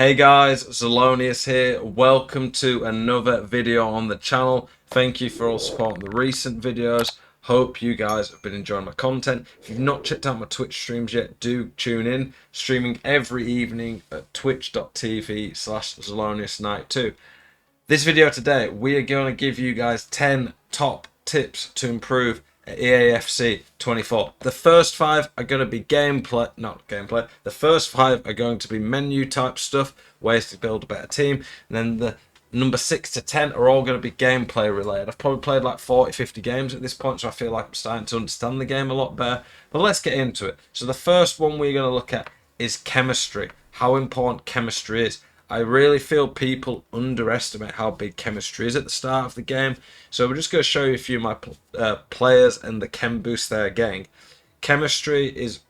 Hey guys, Zelonius here. Welcome to another video on the channel. Thank you for all supporting the recent videos. Hope you guys have been enjoying my content. If you've not checked out my Twitch streams yet, do tune in. Streaming every evening at twitch.tv/ZeloniusNight2. This video today, we are going to give you guys 10 top tips to improve at EAFC 24. The first 5 are going to be not gameplay. The first 5 are going to be menu type stuff, ways to build a better team. And then the number 6 to 10 are all going to be gameplay related. I've probably played like 40, 50 games at this point, so I feel like I'm starting to understand the game a lot better. But let's get into it. So the first one we're going to look at is chemistry. How important chemistry is. I really feel people underestimate how big chemistry is at the start of the game. So we're just going to show you a few of my players and the chem boost they're getting. Chemistry is,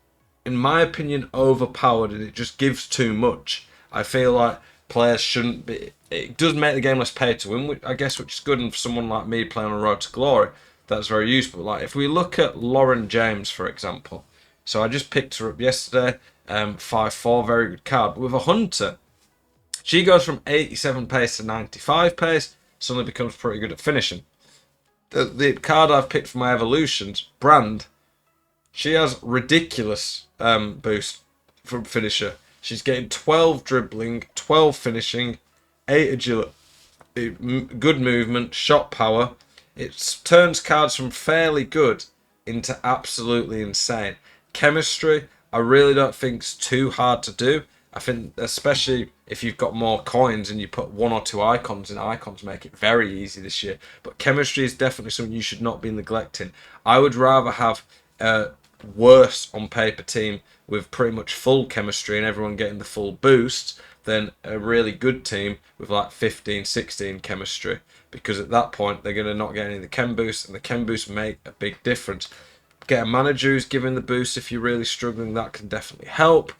in my opinion, overpowered and it just gives too much. I feel like players shouldn't be. It does make the game less pay to win, I guess, which is good. And for someone like me playing on Road to Glory, that's very useful. Like if we look at Lauren James, for example. So I just picked her up yesterday. 5-4, very good card. But with a Hunter, she goes from 87 pace to 95 pace, suddenly becomes pretty good at finishing. The card I've picked for my evolutions, Brand, she has ridiculous boost from finisher. She's getting 12 dribbling, 12 finishing, 8 agility, good movement, shot power. It turns cards from fairly good into absolutely insane. Chemistry, I really don't think it's too hard to do. I think especially if you've got more coins and you put 1 or 2 icons in, icons make it very easy this year. But chemistry is definitely something you should not be neglecting. I would rather have a worse on paper team with pretty much full chemistry and everyone getting the full boost than a really good team with like 15, 16 chemistry. Because at that point they're going to not get any of the chem boost, and the chem boost make a big difference. Get a manager who's giving the boost if you're really struggling, that can definitely help.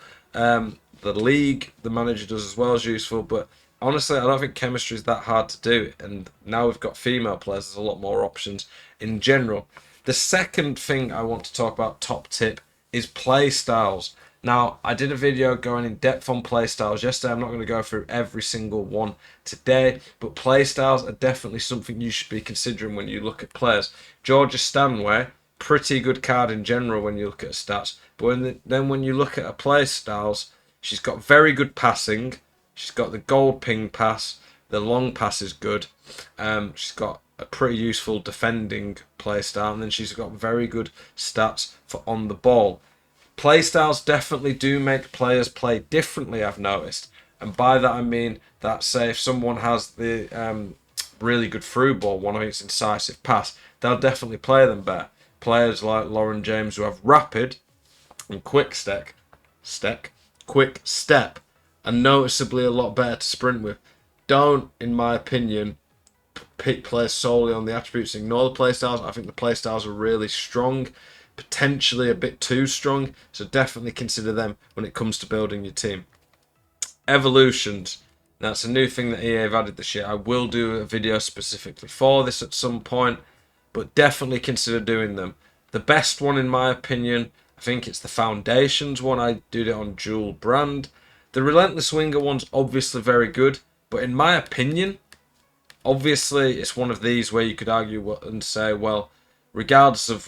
The league, the manager does as well, is useful, but honestly, I don't think chemistry is that hard to do. And now we've got female players, there's a lot more options in general. The second thing I want to talk about, top tip, is play styles. Now, I did a video going in depth on play styles yesterday. I'm not going to go through every single one today, but play styles are definitely something you should be considering when you look at players. Georgia Stanway, pretty good card in general when you look at her stats, but then when you look at her play styles, she's got very good passing. She's got the gold ping pass. The long pass is good. She's got a pretty useful defending play style. And then she's got very good stats for on the ball. Play styles definitely do make players play differently, I've noticed. And by that I mean that, say, if someone has the really good through ball, one of its incisive pass, they'll definitely play them better. Players like Lauren James who have rapid and quick step are noticeably a lot better to sprint with. Don't, in my opinion, pick players solely on the attributes. Ignore the playstyles. I think the playstyles are really strong, potentially a bit too strong, so definitely consider them when it comes to building your team. Evolutions. That's a new thing that EA have added this year. I will do a video specifically for this at some point, but definitely consider doing them. The best one, in my opinion, I think it's the Foundations one. I did it on Dual Brand. The Relentless Winger one's obviously very good, but in my opinion, obviously it's one of these where you could argue and say, well, regardless of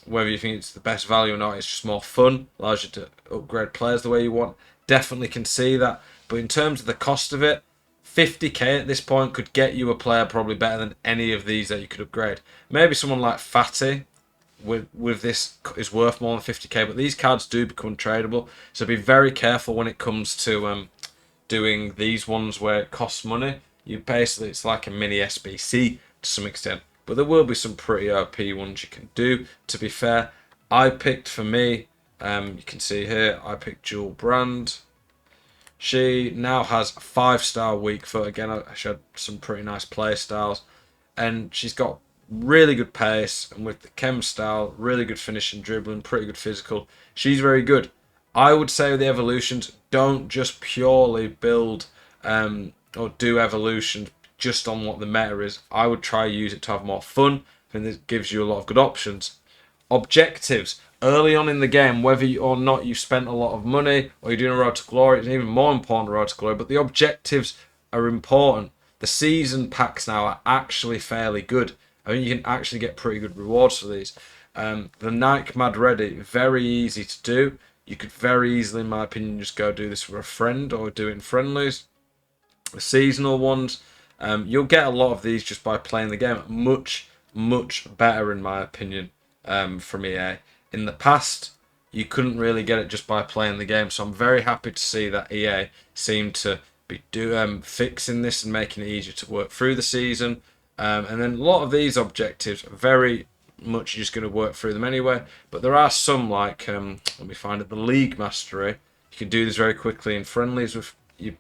whether you think it's the best value or not, it's just more fun, allows you to upgrade players the way you want. Definitely can see that. But in terms of the cost of it, 50k at this point could get you a player probably better than any of these that you could upgrade. Maybe someone like Fatty with this is worth more than 50k, but these cards do become tradable, so be very careful when it comes to doing these ones where it costs money. It's like a mini SBC to some extent, but there will be some pretty OP ones you can do. To be fair, I picked, for me, you can see here, I picked Dual Brand. She now has a 5-star weak foot. Again, she had some pretty nice play styles, and she's got really good pace, and with the chem style, really good finishing, dribbling, pretty good physical. She's very good. I would say with the evolutions, don't just purely build or do evolutions just on what the meta is. I would try use it to have more fun, and it gives you a lot of good options. Objectives. early on in the game, whether or not you spent a lot of money or you're doing a road to glory, it's even more important road to glory. But the objectives are important. The season packs now are actually fairly good. I mean, you can actually get pretty good rewards for these. The Nike Mad Ready, very easy to do. You could very easily, in my opinion, just go do this with a friend or do it in friendlies. The seasonal ones, you'll get a lot of these just by playing the game. Much, much better, in my opinion, from EA. In the past, you couldn't really get it just by playing the game. So I'm very happy to see that EA seem to be fixing this and making it easier to work through the season. And then a lot of these objectives are very much just going to work through them anyway. But there are some like, let me find it, the League Mastery. You can do this very quickly in friendlies with your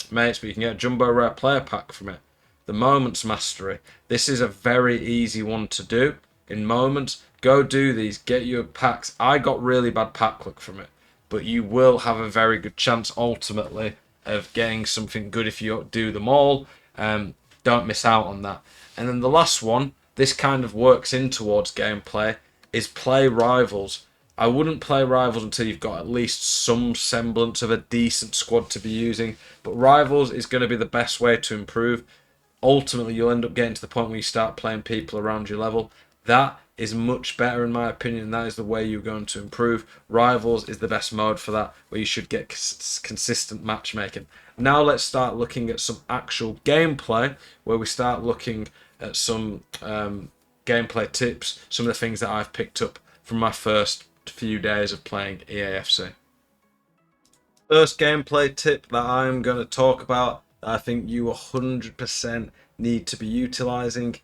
mates, but you can get a Jumbo Rare player pack from it. The Moments Mastery. This is a very easy one to do in Moments. Go do these, get your packs. I got really bad pack luck from it, but you will have a very good chance ultimately of getting something good if you do them all. Don't miss out on that. And then the last one, this kind of works in towards gameplay, is play Rivals. I wouldn't play Rivals until you've got at least some semblance of a decent squad to be using, but Rivals is going to be the best way to improve. Ultimately, you'll end up getting to the point where you start playing people around your level. That is much better in my opinion. That is the way you're going to improve. Rivals is the best mode for that, where you should get consistent matchmaking. Now let's start looking at some actual gameplay, where we start looking at some gameplay tips, some of the things that I've picked up from my first few days of playing EAFC. First gameplay tip that I'm going to talk about that I think you 100% need to be utilising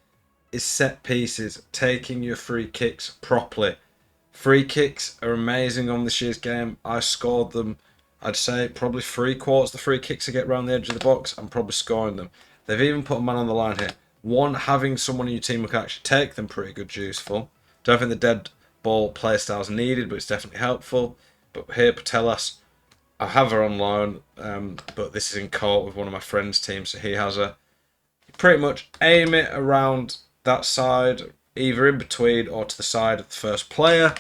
is set pieces, taking your free kicks properly. Free kicks are amazing on this year's game. I scored them, I'd say probably 3/4 the free kicks I get around the edge of the box, I'm probably scoring them. They've even put a man on the line here. One, having someone in your team who can actually take them, pretty good, useful. Don't think the dead ball playstyle is needed, but it's definitely helpful. But here, Patelas, I have her on loan, but this is in co-op with one of my friend's teams, so he has her. You pretty much aim it around that side, either in between or to the side of the first player,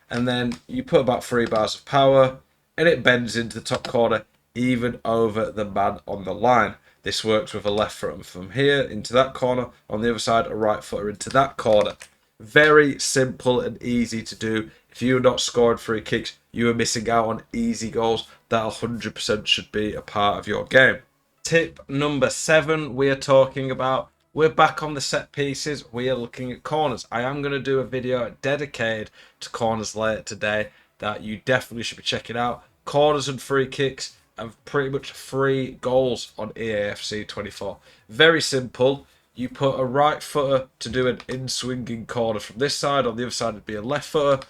and then you put about 3 bars of power, and it bends into the top corner, even over the man on the line. This works with a left footer from here into that corner, on the other side a right footer into that corner. Very simple and easy to do. If you're not scoring free kicks, you are missing out on easy goals that 100% should be a part of your game. Tip number 7 we are talking about. We're back on the set pieces. We are looking at corners. I am going to do a video dedicated to corners later today that you definitely should be checking out. Corners and free kicks and pretty much free goals on EAFC 24. Very simple. You put a right footer to do an in-swinging corner from this side. On the other side would be a left footer.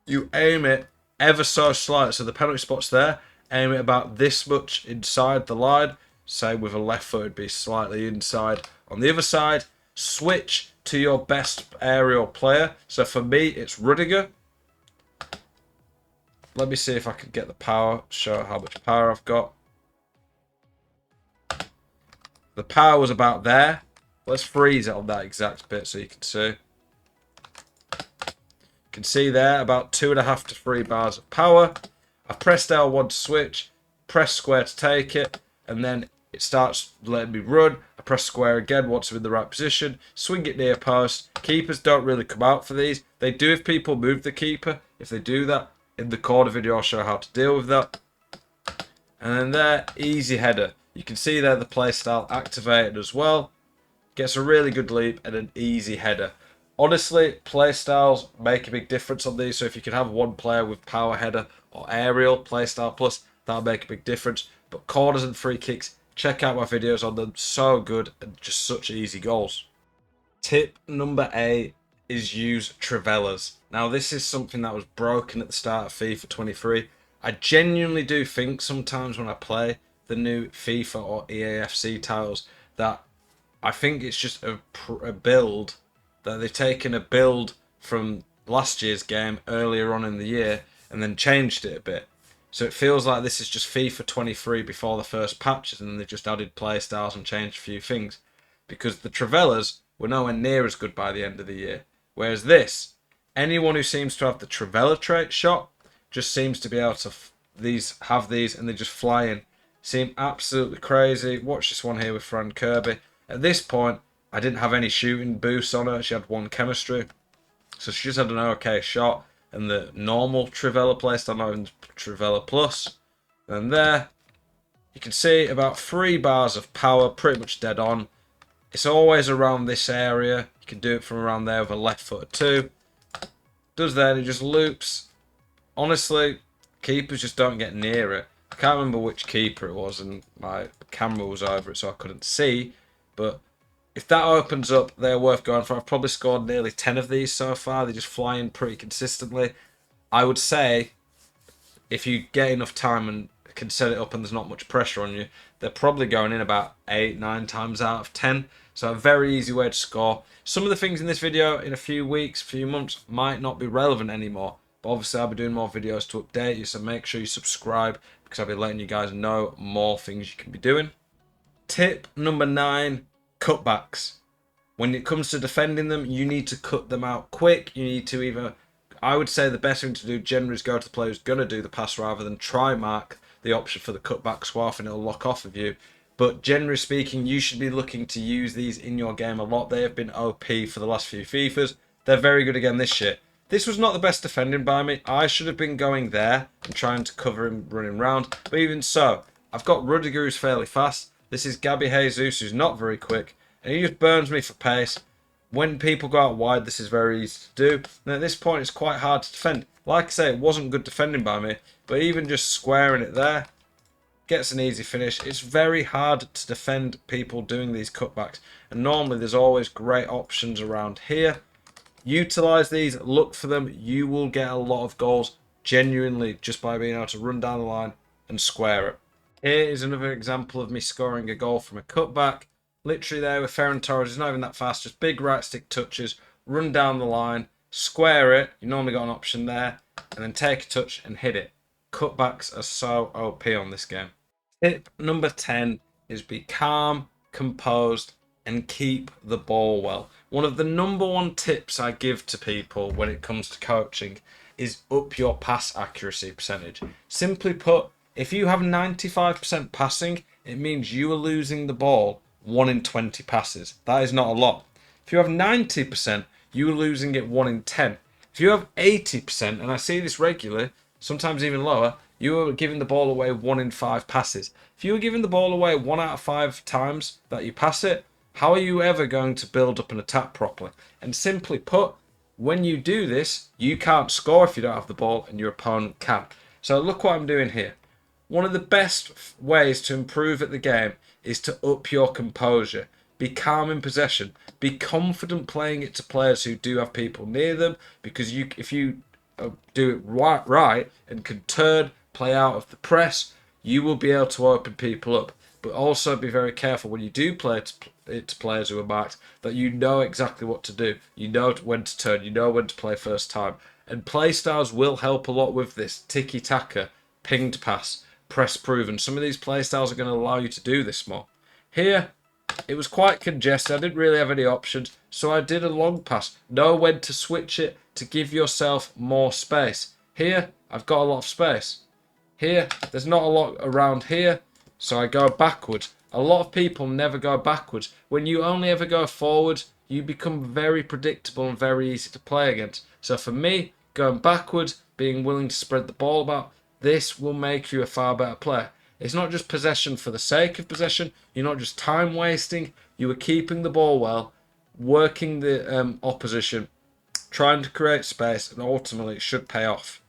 You aim it ever so slightly. So the penalty spot's there. Aim it about this much inside the line. Say with a left foot would be slightly inside. On the other side, switch to your best aerial player. So for me, it's Rudiger. Let me see if I can get the power, show how much power I've got. The power was about there. Let's freeze it on that exact bit so you can see. You can see there about 2.5 to 3 bars of power. I've pressed L1 to switch, press square to take it, and then it starts letting me run. I press square again once I'm in the right position, swing it near post. Keepers don't really come out for these. They do if people move the keeper. If they do that, in the corner video I'll show how to deal with that. And then there, easy header. You can see there the playstyle activated as well. Gets a really good leap and an easy header. Honestly, playstyles make a big difference on these. So if you can have one player with power header or aerial playstyle plus, that'll make a big difference. But corners and free kicks, check out my videos on them. So good and just such easy goals. Tip number 8 is use trivelas. Now this is something that was broken at the start of FIFA 23. I genuinely do think sometimes when I play the new FIFA or EAFC titles that I think it's just a build, that they've taken a build from last year's game earlier on in the year and then changed it a bit. So it feels like this is just FIFA 23 before the first patches, and then they've just added play styles and changed a few things. Because the trivelas were nowhere near as good by the end of the year. Whereas this, Anyone who seems to have the trivela trait shot just seems to be able to have these and they just fly in. Seem absolutely crazy. Watch this one here with Fran Kirby. At this point, I didn't have any shooting boosts on her. She had 1 chemistry. So she just had an okay shot. And the normal trivela playstyle, not even trivela plus. And there, you can see about 3 bars of power, pretty much dead on. It's always around this area. You can do it from around there with a left foot too. Does that, it just loops. Honestly, keepers just don't get near it. I can't remember which keeper it was, and my camera was over it, so I couldn't see. But if that opens up, they're worth going for. I've probably scored nearly 10 of these so far. They just fly in pretty consistently. I would say, if you get enough time and can set it up and there's not much pressure on you, they're probably going in about 8-9 times out of 10. So a very easy way to score. Some of the things in this video in a few weeks, few months might not be relevant anymore. But obviously I'll be doing more videos to update you, so make sure you subscribe because I'll be letting you guys know more things you can be doing. Tip number 9, cutbacks. When it comes to defending them, you need to cut them out quick. You need to either, I would say the best thing to do generally is go to the player who's going to do the pass rather than try mark the option for the cutback swath and it'll lock off of you. But generally speaking, you should be looking to use these in your game a lot. They have been OP for the last few FIFAs. They're very good again this year. This was not the best defending by me. I should have been going there and trying to cover him running round. But even so, I've got Rudiger who's fairly fast. This is Gabby Jesus who's not very quick. And he just burns me for pace. When people go out wide, this is very easy to do. And at this point, it's quite hard to defend. Like I say, it wasn't good defending by me. But even just squaring it there, gets an easy finish. It's very hard to defend people doing these cutbacks. And normally there's always great options around here. Utilize these, look for them. You will get a lot of goals genuinely just by being able to run down the line and square it. Here is another example of me scoring a goal from a cutback. Literally there with Ferran Torres. It's not even that fast. Just big right stick touches, run down the line, square it. You normally got an option there. And then take a touch and hit it. Cutbacks are so OP on this game. Tip number 10 is be calm, composed, and keep the ball well. One of the number 1 tips I give to people when it comes to coaching is up your pass accuracy percentage. Simply put, if you have 95% passing, it means you are losing the ball 1 in 20 passes. That is not a lot. If you have 90%, you are losing it 1 in 10. If you have 80%, and I see this regularly, sometimes even lower, you are giving the ball away 1 in 5 passes. If you are giving the ball away 1 out of 5 times that you pass it, how are you ever going to build up an attack properly? And simply put, when you do this, you can't score if you don't have the ball and your opponent can. So look what I'm doing here. One of the best ways to improve at the game is to up your composure. Be calm in possession. Be confident playing it to players who do have people near them, because if you do it right and can play out of the press, you will be able to open people up. But also be very careful when you do play it to players who are marked that you know exactly what to do. You know when to turn. You know when to play first time. And play styles will help a lot with this. Tiki-taka, pinged pass, press proven. Some of these play styles are going to allow you to do this more. Here, it was quite congested. I didn't really have any options, so I did a long pass. Know when to switch it to give yourself more space. Here, I've got a lot of space. Here, there's not a lot around here, so I go backwards. A lot of people never go backwards. When you only ever go forward, you become very predictable and very easy to play against. So for me, going backwards, being willing to spread the ball about, this will make you a far better player. It's not just possession for the sake of possession. You're not just time wasting. You are keeping the ball well, working the opposition, trying to create space, and ultimately it should pay off.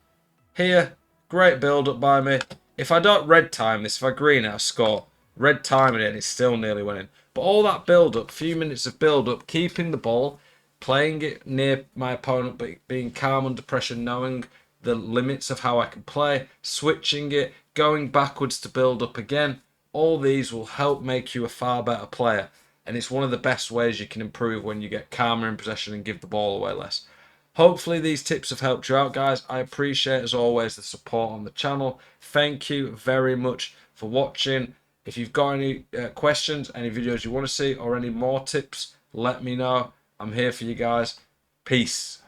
Here, great build-up by me. If I don't red time this, if I green it, I score. Red timing it, and it's still nearly winning. But all that build-up, few minutes of build-up, keeping the ball, playing it near my opponent, but being calm under pressure, knowing the limits of how I can play, switching it, going backwards to build up again, all these will help make you a far better player. And it's one of the best ways you can improve when you get calmer in possession and give the ball away less. Hopefully these tips have helped you out, guys. I appreciate, as always, the support on the channel. Thank you very much for watching. If you've got any questions, any videos you want to see, or any more tips, let me know. I'm here for you guys. Peace.